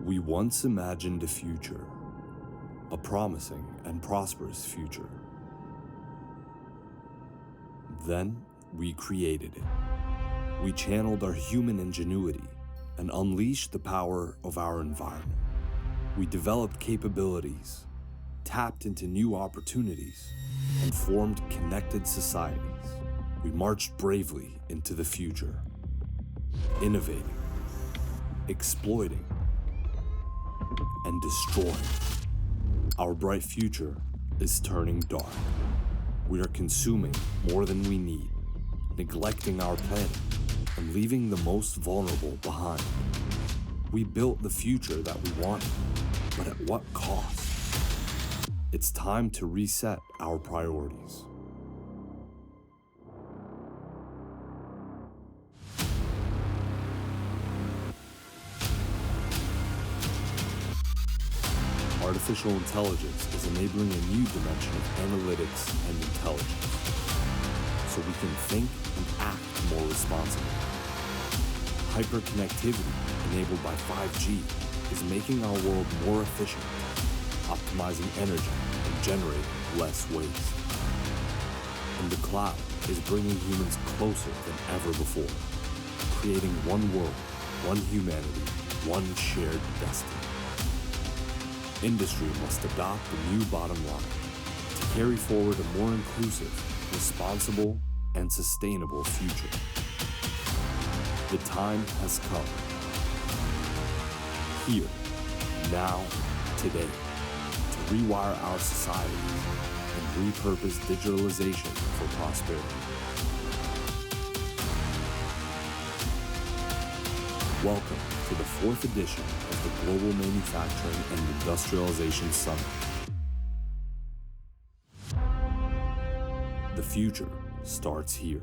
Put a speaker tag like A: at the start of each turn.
A: We once imagined a future, a promising and prosperous future. Then we created it. We channeled our human ingenuity and unleashed the power of our environment. We developed capabilities, tapped into new opportunities, and formed connected societies. We marched bravely into the future, innovating, exploiting, and destroying. Our bright future is turning dark. We are consuming more than we need, neglecting our planet, and leaving the most vulnerable behind. We built the future that we wanted, but at what cost? It's time to reset our priorities. Artificial intelligence is enabling a new dimension of analytics and intelligence, so we can think and act more responsibly. Hyperconnectivity enabled by 5G is making our world more efficient, optimizing energy and generating less waste. And the cloud is bringing humans closer than ever before, creating one world, one humanity, one shared destiny. Industry must adopt the new bottom line to carry forward a more inclusive, responsible, and sustainable future. The time has come. Here, now, today, to rewire our societies and repurpose digitalization for prosperity. Welcome to the 4th edition of the Global Manufacturing and Industrialization Summit. The future starts here.